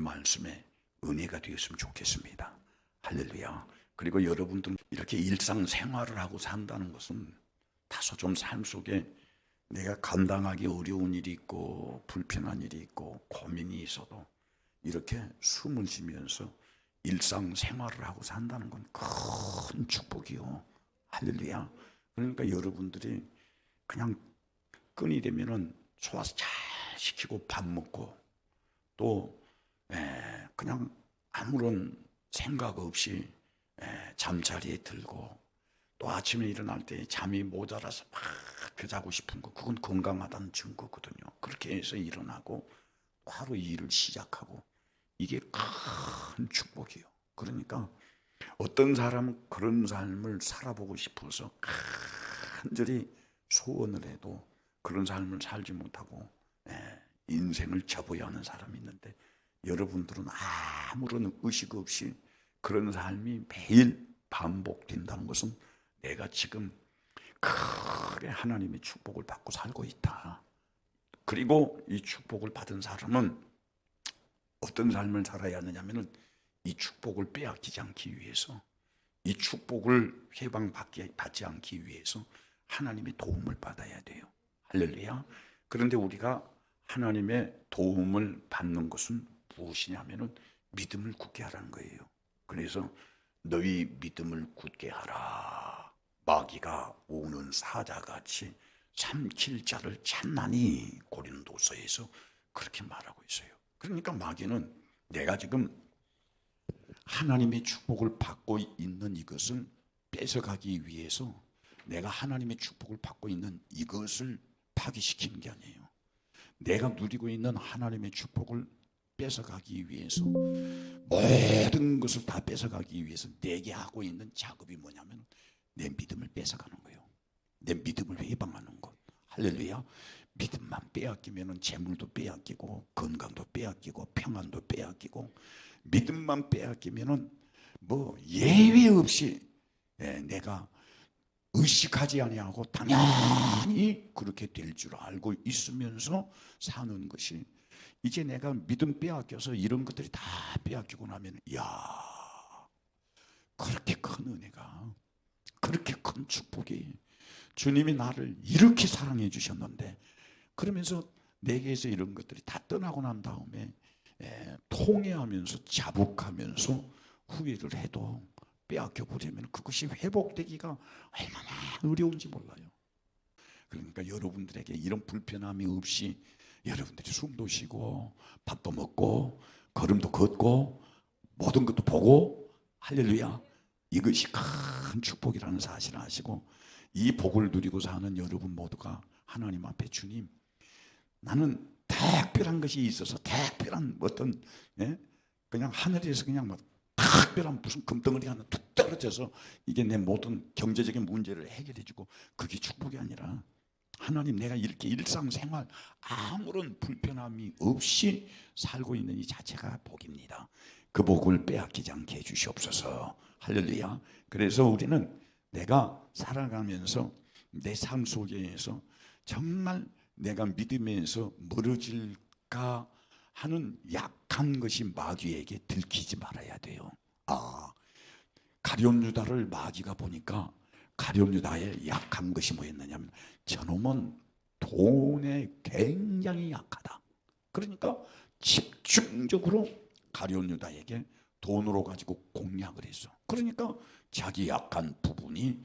말씀에 은혜가 되었으면 좋겠습니다. 할렐루야. 그리고 여러분들 이렇게 일상생활을 하고 산다는 것은 다소 좀 삶 속에 내가 감당하기 어려운 일이 있고 불편한 일이 있고 고민이 있어도 이렇게 숨을 쉬면서 일상생활을 하고 산다는 건 큰 축복이요. 할렐루야. 그러니까 여러분들이 그냥 끈이 되면은 소화서 잘 시키고 밥 먹고 또 그냥 아무런 생각 없이 잠자리에 들고 또 아침에 일어날 때 잠이 모자라서 막 자고 싶은 거, 그건 건강하다는 증거거든요. 그렇게 해서 일어나고 하루 일을 시작하고 이게 큰 축복이에요. 그러니까 어떤 사람은 그런 삶을 살아보고 싶어서 간절히 소원을 해도 그런 삶을 살지 못하고 인생을 접어야 하는 사람이 있는데, 여러분들은 아무런 의식 없이 그런 삶이 매일 반복된다는 것은 내가 지금 크게 하나님의 축복을 받고 살고 있다. 그리고 이 축복을 받은 사람은 어떤 삶을 살아야 하느냐면은 이 축복을 빼앗기지 않기 위해서, 이 축복을 해방받지 않기 위해서 하나님의 도움을 받아야 돼요. 할렐루야. 그런데 우리가 하나님의 도움을 받는 것은 무엇이냐면은 믿음을 굳게 하라는 거예요. 그래서 너희 믿음을 굳게 하라. 마귀가 우는 사자같이 삼킬 자를 찾나니, 고린도서에서 그렇게 말하고 있어요. 그러니까 마귀는 내가 지금 하나님의 축복을 받고 있는 이것을 뺏어가기 위해서, 내가 하나님의 축복을 받고 있는 이것을 파괴시키는 게 아니에요. 내가 누리고 있는 하나님의 축복을 뺏어가기 위해서, 모든 것을 다 뺏어가기 위해서 내게 하고 있는 작업이 뭐냐면 내 믿음을 뺏어가는 거예요. 내 믿음을 해방하는 것. 할렐루야. 믿음만 빼앗기면 재물도 빼앗기고 건강도 빼앗기고 평안도 빼앗기고, 믿음만 빼앗기면 뭐 예외 없이 내가 의식하지 아니하고 당연히 그렇게 될 줄 알고 있으면서 사는 것이, 이제 내가 믿음 빼앗겨서 이런 것들이 다 빼앗기고 나면, 이야, 그렇게 큰 은혜가, 그렇게 큰 축복이, 주님이 나를 이렇게 사랑해 주셨는데, 그러면서 내게서 이런 것들이 다 떠나고 난 다음에 통회하면서 자복하면서 후회를 해도 빼앗겨 버리면 그것이 회복되기가 얼마나 어려운지 몰라요. 그러니까 여러분들에게 이런 불편함이 없이 여러분들이 숨도 쉬고 밥도 먹고 걸음도 걷고 모든 것도 보고, 할렐루야, 이것이 큰 축복이라는 사실을 아시고, 이 복을 누리고 사는 여러분 모두가 하나님 앞에, 주님, 나는 특별한 것이 있어서, 특별한 어떤 그냥 하늘에서 그냥 막 특별한 무슨 금덩어리 하나 툭 떨어져서 이게 내 모든 경제적인 문제를 해결해주고, 그게 축복이 아니라 하나님, 내가 이렇게 일상생활 아무런 불편함이 없이 살고 있는 이 자체가 복입니다. 그 복을 빼앗기지 않게 해주시옵소서. 할렐루야. 그래서 우리는 내가 살아가면서 내 삶 속에서 정말 내가 믿음에서 멀어질까 하는 약한 것이 마귀에게 들키지 말아야 돼요. 가룟 유다를 마귀가 보니까 가룟 유다의 약한 것이 뭐였느냐면, 저놈은 돈에 굉장히 약하다. 그러니까 집중적으로 가룟 유다에게 돈으로 가지고 공략을 했어. 그러니까 자기 약한 부분이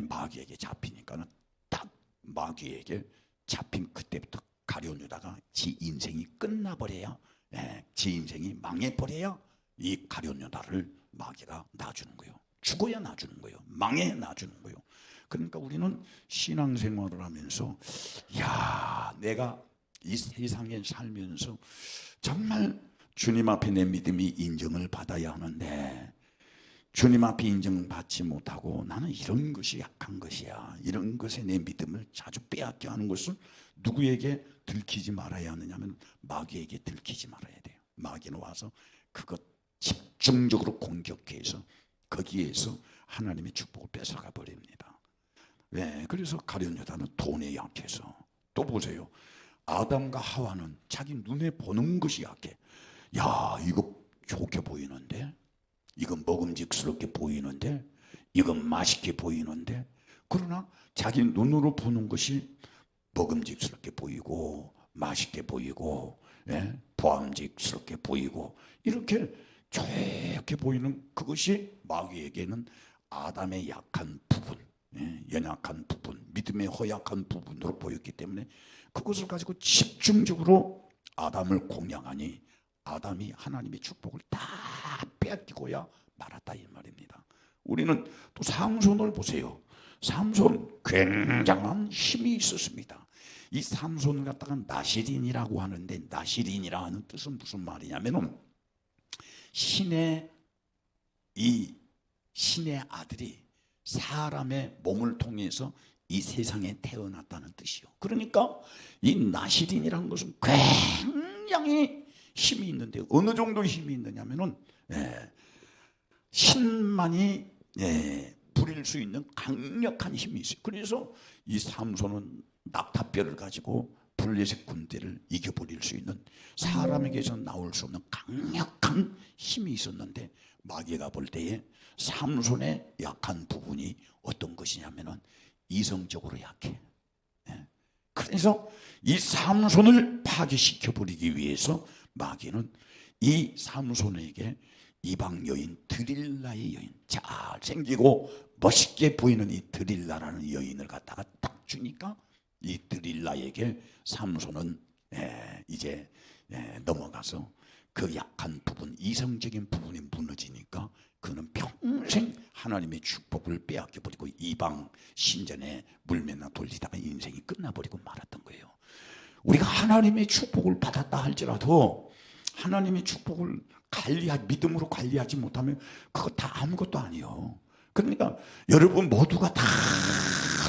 마귀에게 잡히니까는 딱 마귀에게 잡힌 그때부터 가룟 유다가 지 인생이 끝나버려야, 지 인생이 망해버려야 이 가룟 유다를 마귀가 놔주는 거예요. 죽어야 놔주는 거예요. 망해 놔주는 거예요. 그러니까 우리는 신앙생활을 하면서, 야, 내가 이 세상에 살면서 정말 주님 앞에 내 믿음이 인정을 받아야 하는데, 주님 앞에 인정받지 못하고 나는 이런 것이 약한 것이야, 이런 것에 내 믿음을 자주 빼앗겨 하는 것을 누구에게 들키지 말아야 하느냐면 마귀에게 들키지 말아야 돼요. 마귀는 와서 그것 집중적으로 공격해서 거기에서 하나님의 축복을 뺏어가 버립니다. 그래서 가룟 유다는 돈에 약해서, 또 보세요, 아담과 하와는 자기 눈에 보는 것이 약해. 야, 이거 좋게 보이는데, 이건 먹음직스럽게 보이는데, 이건 맛있게 보이는데, 그러나 자기 눈으로 보는 것이 먹음직스럽게 보이고 맛있게 보이고, 예? 보암직스럽게 보이고, 이렇게 좋게 보이는 그것이 마귀에게는 아담의 약한 부분, 예? 연약한 부분, 믿음의 허약한 부분으로 보였기 때문에 그것을 가지고 집중적으로 아담을 공략하니 아담이 하나님의 축복을 다 빼앗기고야 말았다 이 말입니다. 우리는 또 삼손을 보세요. 삼손 굉장한 힘이 있었습니다. 이 삼손을 갖다가 나시린이라고 하는데, 나시린이라 하는 뜻은 무슨 말이냐면은 신의 아들이 사람의 몸을 통해서 이 세상에 태어났다는 뜻이요. 그러니까 이 나시린이라는 것은 굉장히 힘이 있는데, 어느 정도 힘이 있느냐면은 신만이 부릴 수 있는 강력한 힘이 있어요. 그래서 이 삼손은 낙타뼈를 가지고 블레셋 군대를 이겨버릴 수 있는, 사람에게서 나올 수 없는 강력한 힘이 있었는데, 마귀가 볼 때에 삼손의 약한 부분이 어떤 것이냐면은 이성적으로 약해. 그래서 이 삼손을 파괴시켜버리기 위해서 마귀는 이 삼손에게 이방 여인 드릴라의 여인, 잘생기고 멋있게 보이는 이 드릴라라는 여인을 갖다가 딱 주니까 이 드릴라에게 삼손은 이제 넘어가서 그 약한 부분, 이성적인 부분이 무너지니까 그는 평생 하나님의 축복을 빼앗겨버리고 이방 신전에 물매나 돌리다가 인생이 끝나버리고 말았던 거예요. 우리가 하나님의 축복을 받았다 할지라도 하나님의 축복을 믿음으로 관리하지 못하면 그거 다 아무것도 아니에요. 그러니까 여러분 모두가 다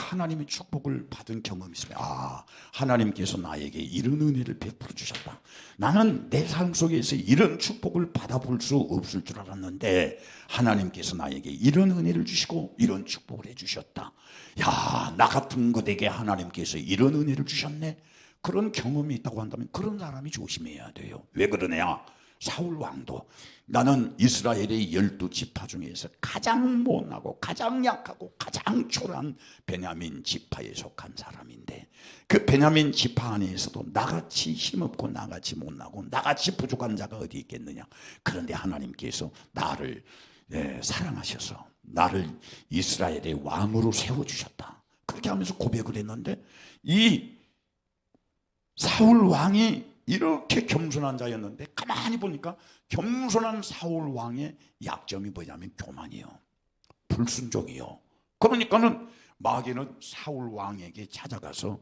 하나님의 축복을 받은 경험이 있으면, 하나님께서 나에게 이런 은혜를 베풀어 주셨다. 나는 내 삶 속에서 이런 축복을 받아볼 수 없을 줄 알았는데 하나님께서 나에게 이런 은혜를 주시고 이런 축복을 해주셨다. 야, 나 같은 것에게 하나님께서 이런 은혜를 주셨네. 그런 경험이 있다고 한다면 그런 사람이 조심해야 돼요. 왜 그러냐? 사울 왕도 나는 이스라엘의 12지파 중에서 가장 못나고 가장 약하고 가장 초라한 베냐민 지파에 속한 사람인데, 그 베냐민 지파 안에서도 나같이 힘없고 나같이 못나고 나같이 부족한 자가 어디 있겠느냐. 그런데 하나님께서 나를 사랑하셔서 나를 이스라엘의 왕으로 세워주셨다. 그렇게 하면서 고백을 했는데, 이 사울 왕이 이렇게 겸손한 자였는데 가만히 보니까 겸손한 사울 왕의 약점이 뭐냐면 교만이요, 불순종이요. 그러니까는 마귀는 사울 왕에게 찾아가서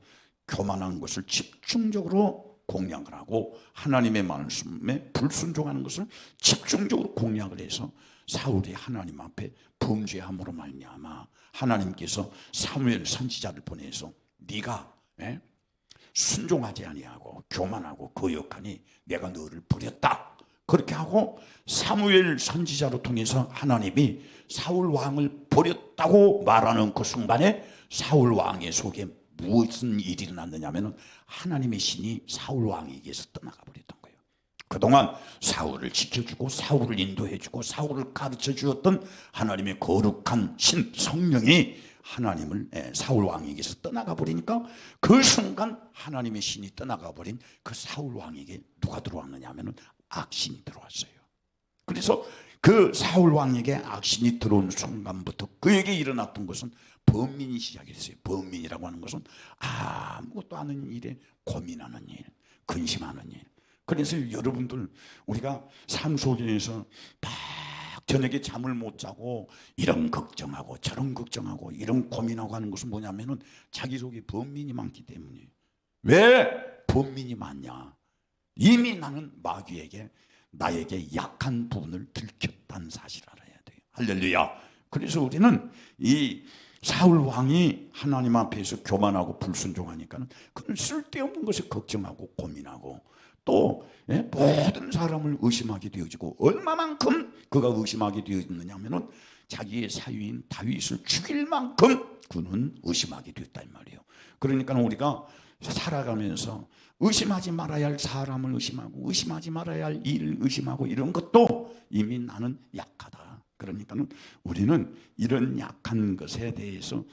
교만한 것을 집중적으로 공략을 하고 하나님의 말씀에 불순종하는 것을 집중적으로 공략을 해서 사울이 하나님 앞에 범죄함으로 말미암아 하나님께서 사무엘 선지자를 보내서 네가 순종하지 아니하고 교만하고 거역하니 내가 너를 버렸다. 그렇게 하고 사무엘 선지자로 통해서 하나님이 사울 왕을 버렸다고 말하는 그 순간에 사울 왕의 속에 무슨 일이 일어났느냐면 하나님의 신이 사울 왕에게서 떠나가 버렸던 거예요. 그동안 사울을 지켜주고 사울을 인도해주고 사울을 가르쳐 주었던 하나님의 거룩한 신 성령이 하나님을 사울 왕에게서 떠나가 버리니까 그 순간 하나님의 신이 떠나가 버린 그 사울 왕에게 누가 들어왔느냐 하면 악신이 들어왔어요. 그래서 그 사울 왕에게 악신이 들어온 순간부터 그에게 일어났던 것은 번민이 시작했어요. 번민이라고 하는 것은 아무것도 아닌 일에 고민하는 일, 근심하는 일. 그래서 여러분들 우리가 삶 속에서 저녁에 잠을 못 자고 이런 걱정하고 저런 걱정하고 이런 고민하고 하는 것은 뭐냐면은 자기 속에 번민이 많기 때문이에요. 왜 번민이 많냐? 이미 나는 마귀에게 나에게 약한 부분을 들켰다는 사실을 알아야 돼요. 할렐루야. 그래서 우리는 이 사울 왕이 하나님 앞에서 교만하고 불순종하니까는 그는 쓸데없는 것에 걱정하고 고민하고 또 모든 사람을 의심하게 되어지고, 얼마만큼 그가 의심하게 되어졌느냐 하면은 자기의 사위인 다윗을 죽일 만큼 그는 의심하게 되었다 이 말이에요. 그러니까 우리가 살아가면서 의심하지 말아야 할 사람을 의심하고 의심하지 말아야 할 일을 의심하고 이런 것도 이미 나는 약하다. 그러니까는 우리는 이런 약한 것에 대해서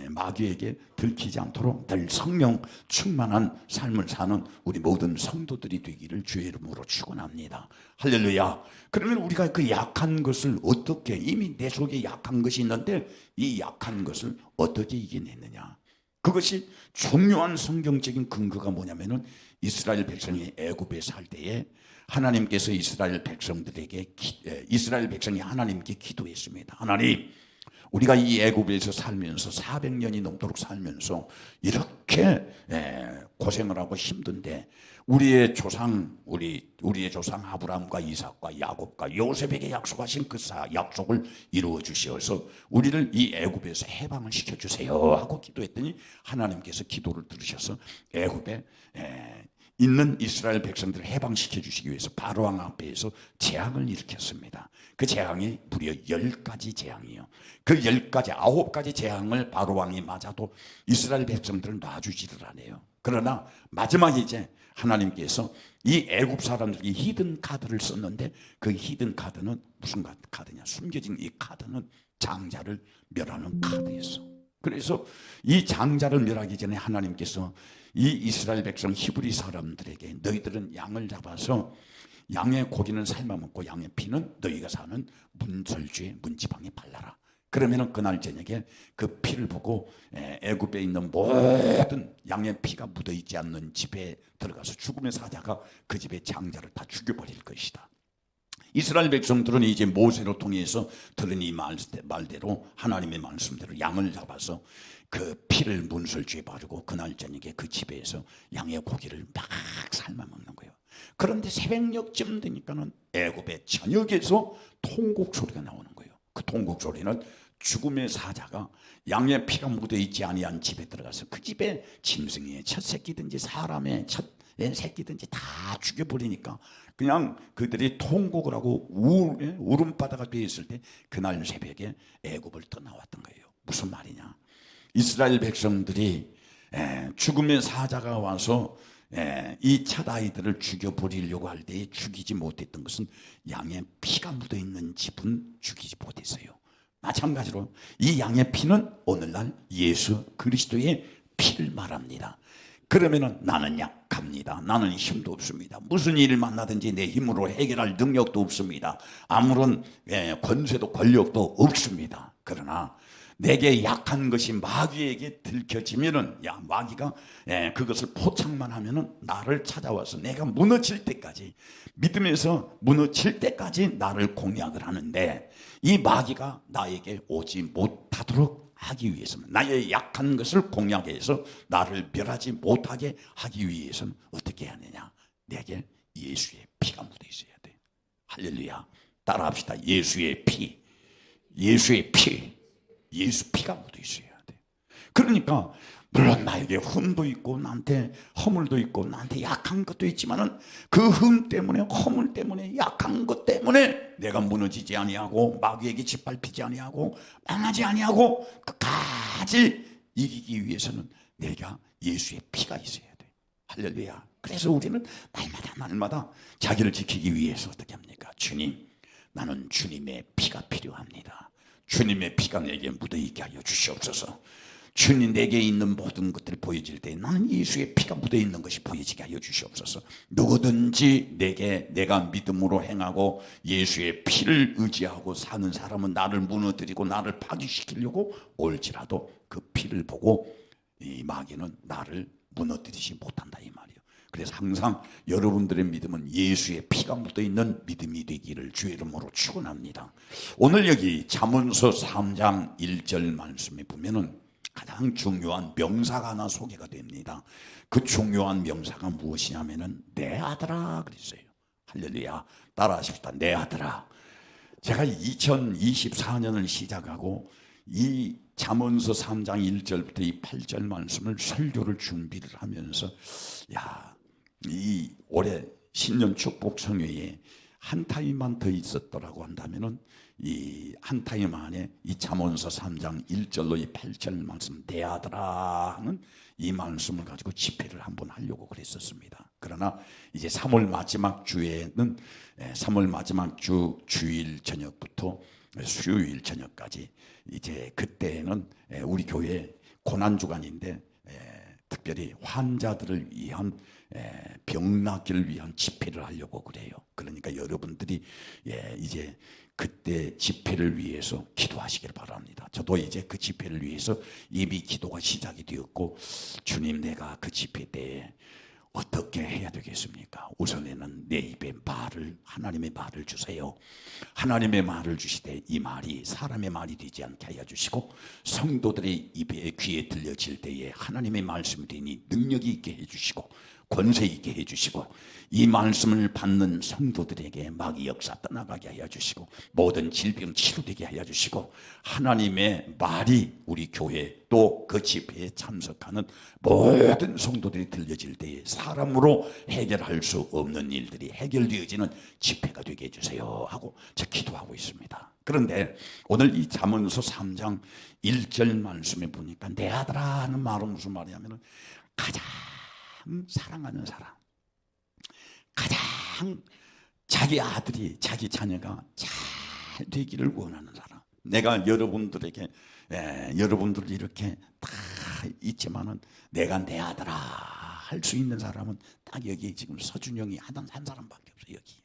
마귀에게 들키지 않도록 늘 성령 충만한 삶을 사는 우리 모든 성도들이 되기를 주의 이름으로 축원합니다. 할렐루야. 그러면 우리가 그 약한 것을 어떻게, 이미 내 속에 약한 것이 있는데 이 약한 것을 어떻게 이겨내느냐. 그것이 중요한 성경적인 근거가 뭐냐면은 이스라엘 백성이 애굽에 살 때에 하나님께서 이스라엘 백성이 하나님께 기도했습니다. 하나님, 우리가 이 애굽에서 살면서 400년이 넘도록 살면서 이렇게 고생을 하고 힘든데 우리의 조상 아브라함과 이삭과 야곱과 요셉에게 약속하신 그 약속을 이루어 주시어서 우리를 이 애굽에서 해방을 시켜 주세요 하고 기도했더니 하나님께서 기도를 들으셔서 애굽에 있는 이스라엘 백성들을 해방시켜 주시기 위해서 바로 왕 앞에서 재앙을 일으켰습니다. 그 재앙이 무려 10가지 재앙이에요. 그 10가지, 9가지 재앙을 바로 왕이 맞아도 이스라엘 백성들을 놔주지를 않아요. 그러나 마지막에 이제 하나님께서 이 애굽 사람들이 히든 카드를 썼는데 그 히든 카드는 무슨 카드냐? 숨겨진 이 카드는 장자를 멸하는 카드였어. 그래서 이 장자를 멸하기 전에 하나님께서 이 이스라엘 백성 히브리 사람들에게 너희들은 양을 잡아서 양의 고기는 삶아 먹고 양의 피는 너희가 사는 문설주의 문지방에 발라라. 그러면은 그날 저녁에 그 피를 보고 애굽에 있는 모든 양의 피가 묻어 있지 않는 집에 들어가서 죽음의 사자가 그 집의 장자를 다 죽여버릴 것이다. 이스라엘 백성들은 이제 모세로 통해서 들은 이 말대로 하나님의 말씀대로 양을 잡아서 그 피를 문설주에 바르고 그날 저녁에 그 집에서 양의 고기를 막 삶아 먹는 거예요. 그런데 새벽녘쯤 되니까는 애굽의 전역에서 통곡 소리가 나오는 거예요. 그 통곡 소리는 죽음의 사자가 양의 피가 묻어 있지 아니한 집에 들어가서 그 집에 짐승의 첫 새끼든지 사람의 첫 새끼든지 다 죽여버리니까 그냥 그들이 통곡을 하고 울음바다가 되어 있을 때 그날 새벽에 애굽을 떠나왔던 거예요. 무슨 말이냐? 이스라엘 백성들이 죽음의 사자가 와서 이 첫 아이들을 죽여버리려고 할 때에 죽이지 못했던 것은 양의 피가 묻어있는 집은 죽이지 못했어요. 마찬가지로 이 양의 피는 오늘날 예수 그리스도의 피를 말합니다. 그러면은 나는 약합니다. 나는 힘도 없습니다. 무슨 일을 만나든지 내 힘으로 해결할 능력도 없습니다. 아무런 권세도 권력도 없습니다. 그러나 내게 약한 것이 마귀에게 들켜지면은 마귀가 그것을 포착만 하면은 나를 찾아와서 내가 무너질 때까지 믿음에서 무너질 때까지 나를 공략을 하는데 이 마귀가 나에게 오지 못하도록 하기 위해서는 나의 약한 것을 공략해서 나를 멸하지 못하게 하기 위해서는 어떻게 해야 하느냐? 내게 예수의 피가 묻어 있어야 돼. 할렐루야. 따라합시다. 예수의 피. 예수의 피. 예수 피가 묻어 있어야 돼. 그러니까 물론 나에게 흠도 있고 나한테 허물도 있고 나한테 약한 것도 있지만은 그 흠 때문에 허물 때문에 약한 것 때문에 내가 무너지지 아니하고 마귀에게 짓밟히지 아니하고 망하지 아니하고 끝까지 이기기 위해서는 내가 예수의 피가 있어야 돼. 할렐루야. 그래서 우리는 날마다 자기를 지키기 위해서 어떻게 합니까? 주님, 나는 주님의 피가 필요합니다. 주님의 피가 내게 묻어있게 하여 주시옵소서. 주님 내게 있는 모든 것들이 보여질 때 나는 예수의 피가 묻어있는 것이 보여지게 하여 주시옵소서. 누구든지 내가 믿음으로 행하고 예수의 피를 의지하고 사는 사람은 나를 무너뜨리고 나를 파괴시키려고 올지라도 그 피를 보고 이 마귀는 나를 무너뜨리지 못한다 이 말이에요. 그래서 항상 여러분들의 믿음은 예수의 피가 묻어있는 믿음이 되기를 주의 이름으로 축원합니다. 오늘 여기 잠언서 3장 1절 말씀에 보면은 가장 중요한 명사가 하나 소개가 됩니다. 그 중요한 명사가 무엇이냐면은 내 아들아 그랬어요. 할렐루야. 따라하십시다. 내 아들아. 제가 2024년을 시작하고 이 잠언서 3장 1절부터 이 8절 말씀을 설교를 준비를 하면서 이 올해 신년 축복 성회에 한 타임만 더 있었더라고 한다면은 이 한 타임 안에 이 잠언서 3장 1절로 이 8절 말씀 내 아들아 하는 이 말씀을 가지고 집회를 한번 하려고 그랬었습니다. 그러나 이제 3월 마지막 주에는 3월 마지막 주 주일 저녁부터 수요일 저녁까지 이제 그때는 우리 교회 고난 주간인데 특별히 환자들을 위한 병 낫기를 위한 집회를 하려고 그래요. 그러니까 여러분들이 이제 그때 집회를 위해서 기도하시길 바랍니다. 저도 이제 그 집회를 위해서 이미 기도가 시작이 되었고, 주님 내가 그 집회 때에 어떻게 해야 되겠습니까? 우선에는 내 입에 말을, 하나님의 말을 주세요. 하나님의 말을 주시되 이 말이 사람의 말이 되지 않게 하여 주시고, 성도들의 입에 귀에 들려질 때에 하나님의 말씀이 되니 능력이 있게 해주시고 권세 있게 해주시고, 이 말씀을 받는 성도들에게 마귀 역사 떠나가게 하여 주시고, 모든 질병 치료되게 하여 주시고, 하나님의 말이 우리 교회 또 그 집회에 참석하는 모든 성도들이 들려질 때에 사람으로 해결할 수 없는 일들이 해결되어지는 집회가 되게 해주세요 하고 제가 기도하고 있습니다. 그런데 오늘 이 잠언서 3장 1절 말씀에 보니까 내 아들아 하는 말은 무슨 말이냐면, 가장 사랑하는 사람, 가장 자기 아들이, 자기 자녀가 잘 되기를 원하는 사람. 내가 여러분들에게 여러분들 이렇게 다 있지만은 내가 내 아들아 할 수 있는 사람은 딱 여기 지금 서준영이 한 사람밖에 없어요. 여기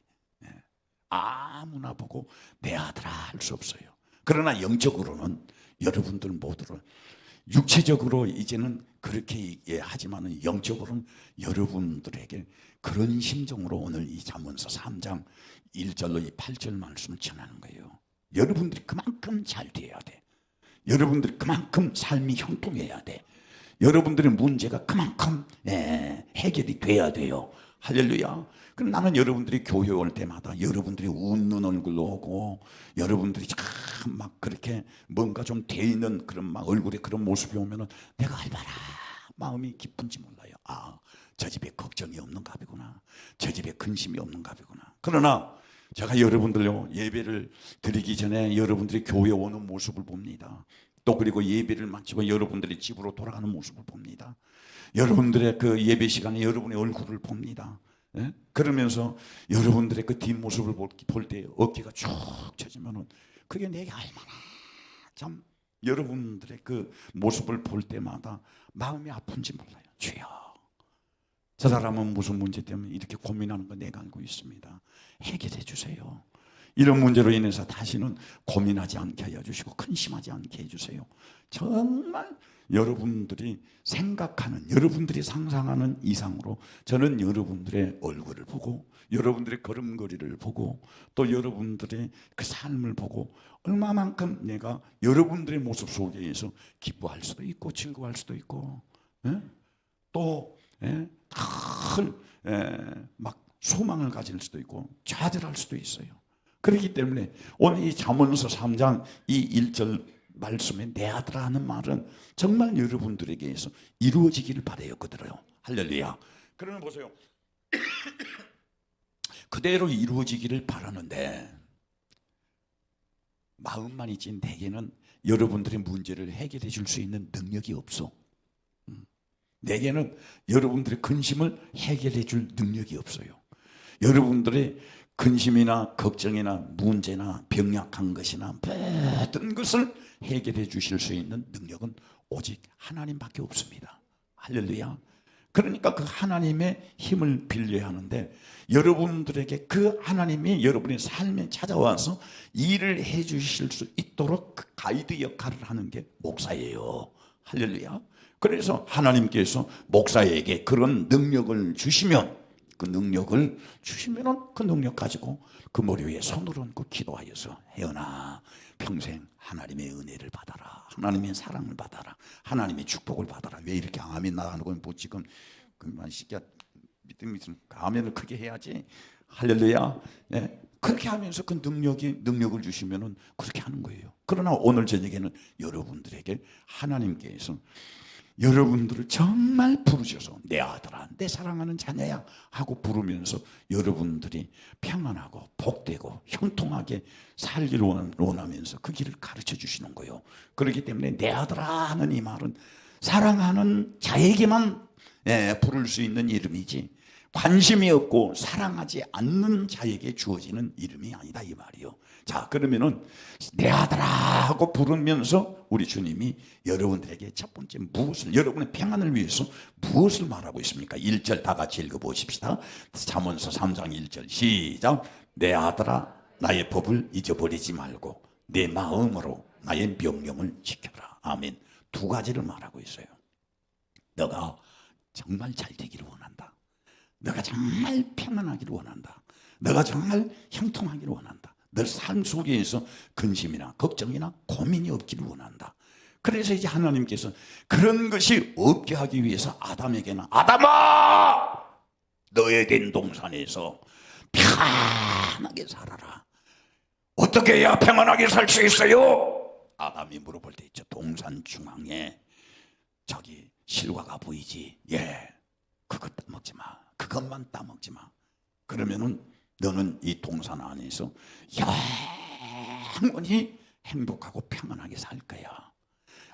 아무나 보고 내 아들아 할 수 없어요. 그러나 영적으로는 여러분들 모두를, 육체적으로 이제는 그렇게 하지만은 영적으로는 여러분들에게 그런 심정으로 오늘 이 잠언서 3장 1절로 이 8절 말씀을 전하는 거예요. 여러분들이 그만큼 잘 돼야 돼. 여러분들이 그만큼 삶이 형통해야 돼. 여러분들의 문제가 그만큼 해결이 돼야 돼요. 할렐루야. 그럼 나는 여러분들이 교회 올 때마다 여러분들이 웃는 얼굴로 오고, 여러분들이 참 막 그렇게 뭔가 좀 돼 있는 그런 막 얼굴에 그런 모습이 오면은 내가 얼마나 마음이 기쁜지 몰라요. 아, 저 집에 걱정이 없는 갑이구나. 저 집에 근심이 없는 갑이구나. 그러나 제가 여러분들요, 예배를 드리기 전에 여러분들이 교회 오는 모습을 봅니다. 또 그리고 예배를 마치고 여러분들이 집으로 돌아가는 모습을 봅니다. 여러분들의 그 예배 시간에 여러분의 얼굴을 봅니다. 그러면서 여러분들의 그 뒷모습을 볼 때 어깨가 쭉 처지면은 그게 내게 얼마나 참 여러분들의 그 모습을 볼 때마다 마음이 아픈지 몰라요. 주여, 저 사람은 무슨 문제 때문에 이렇게 고민하는 거 내가 알고 있습니다. 해결해 주세요. 이런 문제로 인해서 다시는 고민하지 않게 하여 주시고 근심하지 않게 해주세요. 정말 여러분들이 생각하는, 여러분들이 상상하는 이상으로 저는 여러분들의 얼굴을 보고, 여러분들의 걸음걸이를 보고, 또 여러분들의 그 삶을 보고 얼마만큼 내가 여러분들의 모습 속에서 기뻐할 수도 있고 즐거워할 수도 있고, 또 막 소망을 가질 수도 있고 좌절할 수도 있어요. 그렇기 때문에 오늘 이 잠언서 3장 이 1절 말씀에 내 아들아 하는 말은 정말 여러분들에게서 이루어지기를 바라요. 그대로요. 할렐루야. 그러면 보세요. 그대로 이루어지기를 바라는데 마음만 있지 내게는 여러분들의 문제를 해결해 줄 수 있는 능력이 없어. 내게는 여러분들의 근심을 해결해 줄 능력이 없어요. 여러분들의 근심이나 걱정이나 문제나 병약한 것이나 모든 것을 해결해 주실 수 있는 능력은 오직 하나님밖에 없습니다. 할렐루야. 그러니까 그 하나님의 힘을 빌려야 하는데, 여러분들에게 그 하나님이 여러분의 삶에 찾아와서 일을 해 주실 수 있도록 그 가이드 역할을 하는 게 목사예요. 할렐루야. 그래서 하나님께서 목사에게 그런 능력을 주시면, 그 능력을 주시면은 그 능력 가지고 그 머리 위에 손을 얹고 기도하여서 혜연아 평생 하나님의 은혜를 받아라, 하나님의 사랑을 받아라, 하나님의 축복을 받아라. 왜 이렇게 아멘 나가는 건 뭐 지금 그만 시kia 믿음이 있으면 아멘을 크게 해야지. 할렐루야. 그렇게 하면서 그 능력을 주시면은 그렇게 하는 거예요. 그러나 오늘 저녁에는 여러분들에게 하나님께서 여러분들을 정말 부르셔서 내 아들아, 내 사랑하는 자녀야 하고 부르면서 여러분들이 평안하고 복되고 형통하게 살기를 원하면서 그 길을 가르쳐 주시는 거예요. 그렇기 때문에 내 아들아 하는 이 말은 사랑하는 자에게만 부를 수 있는 이름이지, 관심이 없고 사랑하지 않는 자에게 주어지는 이름이 아니다 이 말이요. 자, 그러면은 내 아들아 하고 부르면서 우리 주님이 여러분들에게 첫 번째 무엇을, 여러분의 평안을 위해서 무엇을 말하고 있습니까? 1절 다 같이 읽어보십시다. 잠언서 3장 1절 시작. 내 아들아 나의 법을 잊어버리지 말고 내 마음으로 나의 명령을 지켜라. 아멘. 두 가지를 말하고 있어요. 너가 정말 잘 되기를 원한다. 너가 정말 평안하기를 원한다. 너가 정말 형통하기를 원한다. 너 삶 속에서 근심이나 걱정이나 고민이 없기를 원한다. 그래서 이제 하나님께서 그런 것이 없게 하기 위해서 아담에게는 아담아! 너의 된 동산에서 평안하게 살아라. 어떻게 해야 평안하게 살 수 있어요? 아담이 물어볼 때 있죠. 동산 중앙에 저기 실과가 보이지. 예, 그것 따먹지 마. 그것만 따먹지 마. 그러면은 너는 이 동산 안에서 영원히 행복하고 평안하게 살 거야.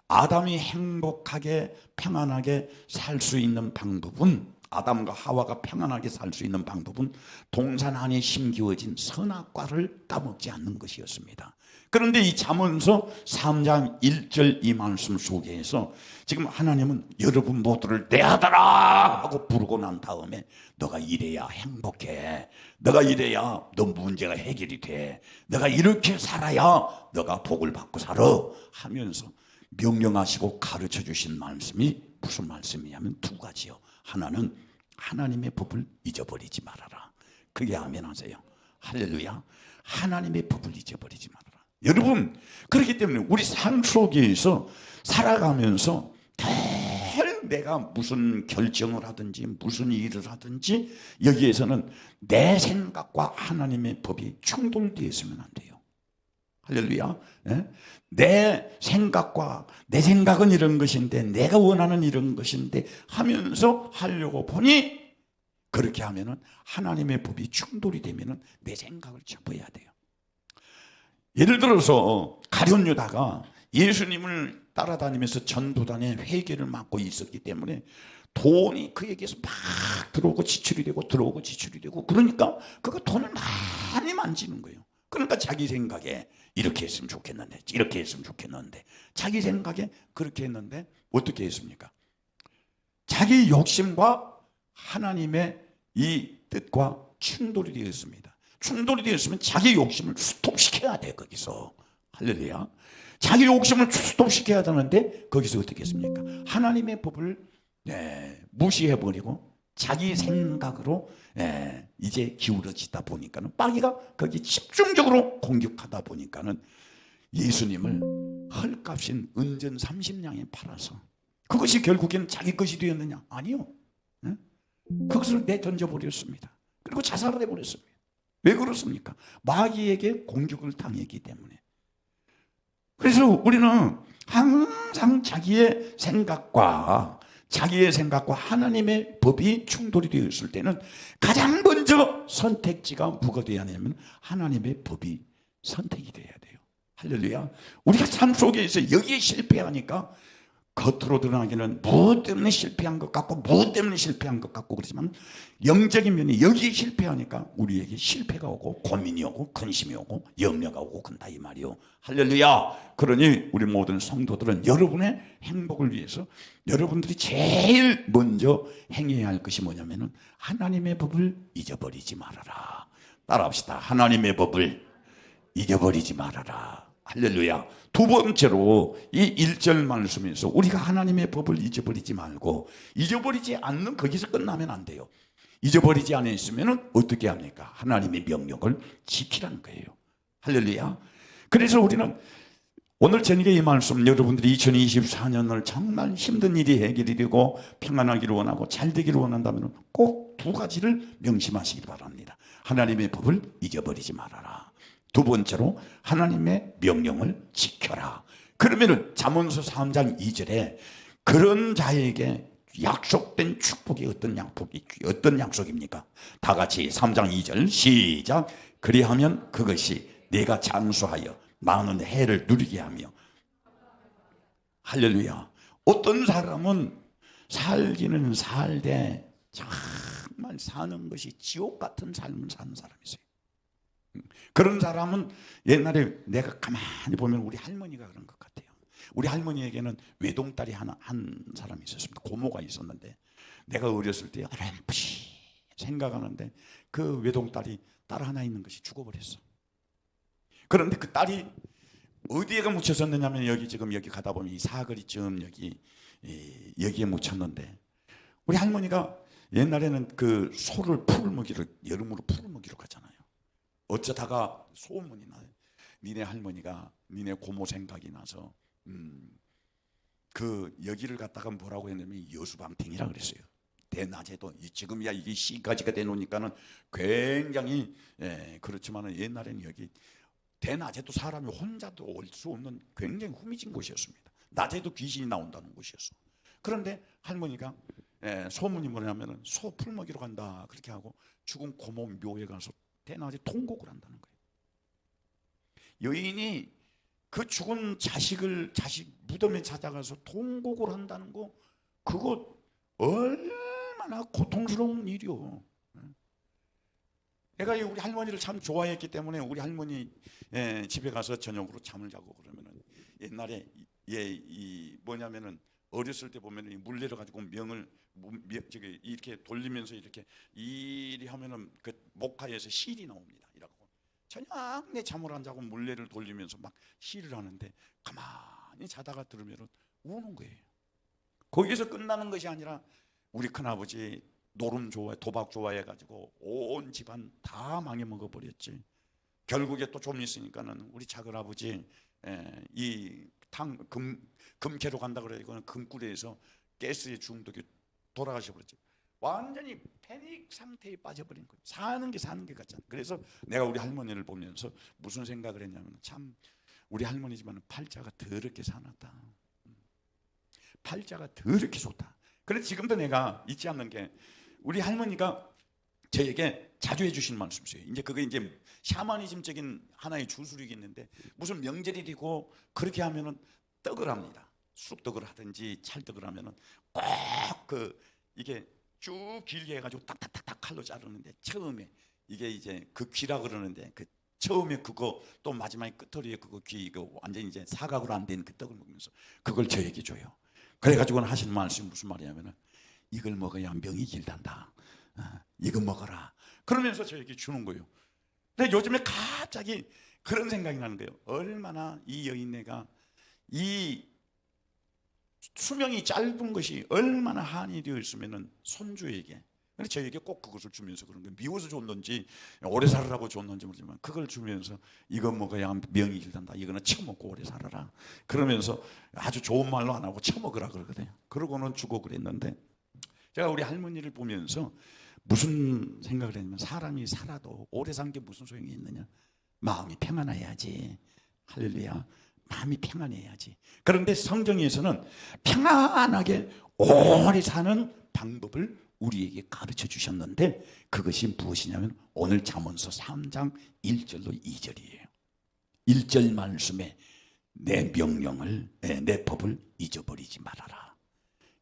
아담이 행복하게 평안하게 살 수 있는 방법은, 아담과 하와가 평안하게 살 수 있는 방법은 동산 안에 심기워진 선악과를 따먹지 않는 것이었습니다. 그런데 이 잠언서 3장 1절 이 말씀 속에서 지금 하나님은 여러분 모두를 내 아들아 하고 부르고 난 다음에 너가 이래야 행복해, 너가 이래야 너 문제가 해결이 돼, 너가 이렇게 살아야 너가 복을 받고 살아 하면서 명령하시고 가르쳐 주신 말씀이 무슨 말씀이냐면 두 가지요. 하나는 하나님의 법을 잊어버리지 말아라. 그게 아멘 하세요. 할렐루야. 하나님의 법을 잊어버리지 말아라. 여러분, 그렇기 때문에 우리 삶 속에서 살아가면서 늘 내가 무슨 결정을 하든지 무슨 일을 하든지 여기에서는 내 생각과 하나님의 법이 충돌되어 있으면 안 돼요. 할렐루야. 예? 내 생각은 이런 것인데, 내가 원하는 이런 것인데 하면서 하려고 보니, 그렇게 하면은 하나님의 법이 충돌이 되면은 내 생각을 접어야 돼요. 예를 들어서 가룟 유다가 예수님을 따라다니면서 전도단에 회개를 맡고 있었기 때문에 돈이 그에게서 막 들어오고 지출이 되고 들어오고 지출이 되고, 그러니까 그가 돈을 많이 만지는 거예요. 그러니까 자기 생각에 이렇게 했으면 좋겠는데, 이렇게 했으면 좋겠는데, 자기 생각에 그렇게 했는데 어떻게 했습니까? 자기 욕심과 하나님의 이 뜻과 충돌이 되었습니다. 충돌이 되었으면 자기 욕심을 스톱시켜야 돼. 거기서 할렐루야. 자기 욕심을 스톱시켜야 되는데 거기서 어떻게 했습니까? 하나님의 법을 무시해버리고 자기 생각으로 이제 기울어지다 보니까는, 빠기가 거기 집중적으로 공격하다 보니까는 예수님을 헐값인 은전 30냥에 팔아서, 그것이 결국엔 자기 것이 되었느냐? 아니요. 그것을 내던져 버렸습니다. 그리고 자살을 해버렸습니다. 왜 그렇습니까? 마귀에게 공격을 당했기 때문에. 그래서 우리는 항상 자기의 생각과 하나님의 법이 충돌이 되었을 때는 가장 먼저 선택지가 뭐가 되어야 하냐면 하나님의 법이 선택이 돼야 돼요. 할렐루야. 우리가 삶 속에서 여기에 실패하니까 겉으로 드러나기는 무엇 때문에 실패한 것 같고 무엇 때문에 실패한 것 같고 그렇지만, 영적인 면이 여기에 실패하니까 우리에게 실패가 오고 고민이 오고 근심이 오고 염려가 오고 그런다 이 말이요. 할렐루야. 그러니 우리 모든 성도들은 여러분의 행복을 위해서 여러분들이 제일 먼저 행해야 할 것이 뭐냐면은 하나님의 법을 잊어버리지 말아라. 따라합시다. 하나님의 법을 잊어버리지 말아라. 할렐루야. 두 번째로 이 1절 말씀에서 우리가 하나님의 법을 잊어버리지 말고, 잊어버리지 않는 거기서 끝나면 안 돼요. 잊어버리지 않았으면 어떻게 합니까? 하나님의 명령을 지키라는 거예요. 할렐루야. 그래서 우리는 오늘 저녁에 이 말씀, 여러분들이 2024년을 정말 힘든 일이 해결이 되고 평안하기를 원하고 잘 되기를 원한다면 꼭 두 가지를 명심하시기 바랍니다. 하나님의 법을 잊어버리지 말아라. 두 번째로 하나님의 명령을 지켜라. 그러면은 잠언서 3장 2절에 그런 자에게 약속된 축복이 어떤 약속입니까? 다 같이 3장 2절 시작. 그리하면 그것이 내가 장수하여 많은 해를 누리게 하며. 할렐루야. 어떤 사람은 살기는 살되 정말 사는 것이 지옥 같은 삶을 사는 사람이 있어요. 그런 사람은 옛날에 내가 가만히 보면 우리 할머니가 그런 것 같아요. 우리 할머니에게는 외동딸이 한 사람이 있었습니다. 고모가 있었는데 내가 어렸을 때 어렴풋이 생각하는데 그 외동딸이 딸 하나 있는 것이 죽어버렸어. 그런데 그 딸이 어디에가 묻혔었느냐면 여기 지금 여기 가다 보면 이 사거리쯤 여기에 묻혔는데 우리 할머니가 옛날에는 그 소를 풀을 먹이러 여름으로 풀을 먹이러 가잖아요. 어쩌다가 소문이 나요. 니네 할머니가 니네 고모 생각이 나서 그 여기를 갖다가 뭐라고 했냐면 여수방탱이라 그랬어요. 대낮에도 지금이야 이게 시가지가 되놓으니까는 굉장히 그렇지만은 옛날에는 여기 대낮에도 사람이 혼자도 올 수 없는 굉장히 후미진 곳이었습니다. 낮에도 귀신이 나온다는 곳이었어. 그런데 할머니가 소문이 뭐냐면은 소 풀 먹이러 간다 그렇게 하고 죽은 고모 묘에 가서 대낮에 통곡을 한다는 거예요. 여인이 그 죽은 자식 무덤에 찾아가서 통곡을 한다는 거 그거 얼마나 고통스러운 일이요. 내가 우리 할머니를 참 좋아했기 때문에 우리 할머니 집에 가서 저녁으로 잠을 자고 그러면은 옛날에 뭐냐면은 어렸을 때 보면은 물 내려 가지고 명을 저기 이렇게 돌리면서 이리 하면은 그 목화에서 실이 나옵니다. 이라고 저녁 내 잠을 안 자고 물레를 돌리면서 막 실을 하는데 가만히 자다가 들으면은 우는 거예요. 거기서 끝나는 것이 아니라 우리 큰아버지 노름 좋아해 도박 좋아해 가지고 온 집안 다 망해 먹어 버렸지. 결국에 또 좀 있으니까는 우리 작은아버지 이 금캐로 간다 그래가지고 금굴에서 가스에 중독이 돌아가셔 버렸지. 완전히 패닉 상태에 빠져버린 거예요. 사는 게 같잖아. 그래서 내가 우리 할머니를 보면서 무슨 생각을 했냐면 참 우리 할머니지만 팔자가 더럽게 사놨다. 팔자가 더럽게 좋다. 그래서 지금도 내가 잊지 않는 게 우리 할머니가 저에게 자주 해주신 말씀이세요. 이제 그게 이제 샤머니즘적인 하나의 주술이 있는데 무슨 명절이 되고 그렇게 하면은 떡을 합니다. 쑥떡을 하든지 찰떡을 하면은 꼭 이게 쭉 길게 해가지고 딱딱딱딱 칼로 자르는데 처음에 이게 이제 그 귀라 그러는데 그 처음에 그거 또 마지막에 끝털이에 그거 귀 이거 완전히 이제 사각으로 안 된 그 떡을 먹으면서 그걸 저에게 줘요. 그래가지고는 하시는 말씀이 무슨 말이냐면은 이걸 먹어야 명이 길단다. 이거 먹어라. 그러면서 저에게 주는 거예요. 근데 요즘에 갑자기 그런 생각이 나는 거예요. 얼마나 이 여인네가 이 수명이 짧은 것이 얼마나 한이 되어 있으면은 손주에게. 근데 저에게 꼭 그것을 주면서 그런 거예요. 미워서 줬는지 오래 살으라고 줬는지 모르지만 그걸 주면서 이거 먹어야 명이 길단다. 이거는 처먹고 오래 살아라. 그러면서 아주 좋은 말로 안 하고 처먹으라 그러거든요. 그러고는 주고 그랬는데 제가 우리 할머니를 보면서 무슨 생각을 했냐면 사람이 살아도 오래 산 게 무슨 소용이 있느냐. 마음이 평안해야지. 할렐루야. 마음이 평안해야지. 그런데 성경에서는 평안하게 오래 사는 방법을 우리에게 가르쳐 주셨는데 그것이 무엇이냐면 오늘 잠언서 3장 1절로 2절이에요. 1절 말씀에 내 명령을 내 법을 잊어버리지 말아라.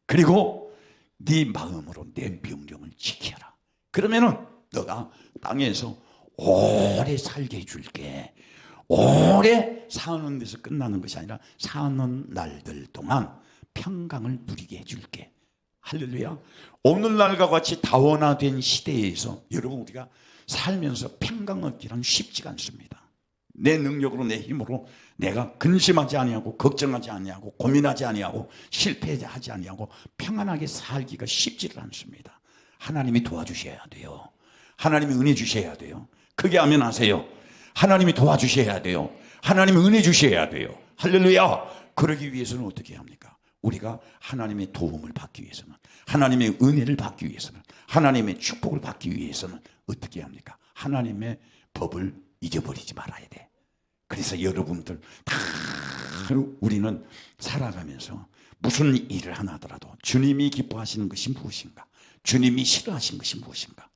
그리고 네 마음으로 내 명령을 지켜라. 그러면은 너가 땅에서 오래 살게 해줄게. 오래 사는 데서 끝나는 것이 아니라 사는 날들 동안 평강을 누리게 해줄게. 할렐루야. 오늘날과 같이 다원화된 시대에서 여러분 우리가 살면서 평강 얻기란 쉽지가 않습니다. 내 능력으로 내 힘으로 내가 근심하지 아니하고 걱정하지 아니하고 고민하지 아니하고 실패하지 아니하고 평안하게 살기가 쉽지를 않습니다. 하나님이 도와주셔야 돼요. 하나님이 은혜 주셔야 돼요. 크게 아멘 하세요. 하나님이 도와주셔야 돼요. 하나님이 은혜 주셔야 돼요. 할렐루야. 그러기 위해서는 어떻게 합니까? 우리가 하나님의 도움을 받기 위해서는 하나님의 은혜를 받기 위해서는 하나님의 축복을 받기 위해서는 어떻게 합니까? 하나님의 법을 잊어버리지 말아야 돼. 그래서 여러분들 다 우리는 살아가면서 무슨 일을 하나 하더라도 주님이 기뻐하시는 것이 무엇인가? 주님이 싫어하시는 것이 무엇인가?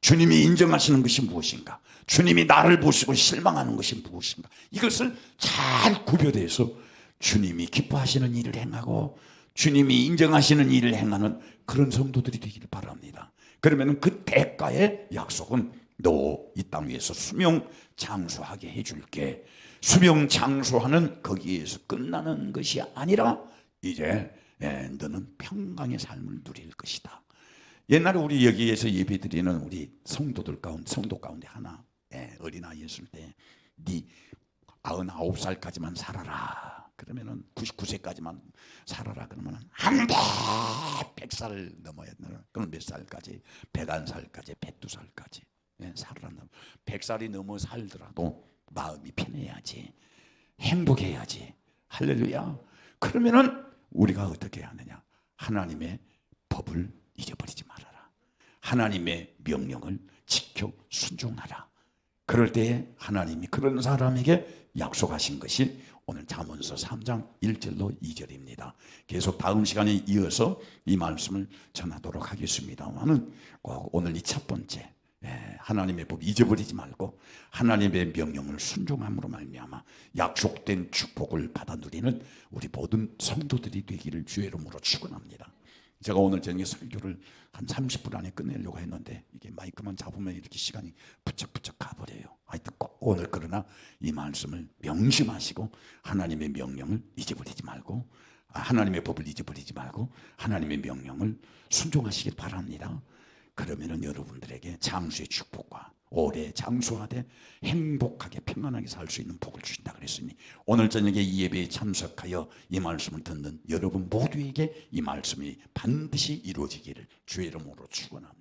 주님이 인정하시는 것이 무엇인가? 주님이 나를 보시고 실망하는 것이 무엇인가? 이것을 잘 구별해서 주님이 기뻐하시는 일을 행하고 주님이 인정하시는 일을 행하는 그런 성도들이 되기를 바랍니다. 그러면 그 대가의 약속은 너 이 땅 위에서 수명 장수하게 해줄게. 수명 장수하는 거기에서 끝나는 것이 아니라 이제 너는 평강의 삶을 누릴 것이다. 옛날에 우리 여기에서 예배드리는 우리 성도 가운데 하나 어린아이였을 때 네 99살까지만 살아라. 그러면은 99세까지만 살아라. 그러면은 안 돼. 100살 넘어야 돼. 그럼 몇 살까지? 101살까지, 102살까지 살아라. 100살이 넘어 살더라도 마음이 편해야지. 행복해야지. 할렐루야. 그러면은 우리가 어떻게 하느냐? 하나님의 법을 잊어버리지 말아라. 하나님의 명령을 지켜 순종하라. 그럴 때에 하나님이 그런 사람에게 약속하신 것이 오늘 잠언서 3장 1절로 2절입니다. 계속 다음 시간에 이어서 이 말씀을 전하도록 하겠습니다만은 꼭 오늘 이 첫 번째 하나님의 법 잊어버리지 말고 하나님의 명령을 순종함으로 말미암아 약속된 축복을 받아 누리는 우리 모든 성도들이 되기를 주의 이름으로 축원합니다. 제가 오늘 저녁에 설교를 한 30분 안에 끝내려고 했는데 이게 마이크만 잡으면 이렇게 시간이 부쩍부쩍 가버려요. 하여튼 꼭 오늘 그러나 이 말씀을 명심하시고 하나님의 명령을 잊어버리지 말고 하나님의 법을 잊어버리지 말고 하나님의 명령을 순종하시길 바랍니다. 그러면은 여러분들에게 장수의 축복과 오래 장수하되 행복하게 평안하게 살 수 있는 복을 주신다 그랬으니 오늘 저녁에 이 예배에 참석하여 이 말씀을 듣는 여러분 모두에게 이 말씀이 반드시 이루어지기를 주의 이름으로 축원합니다.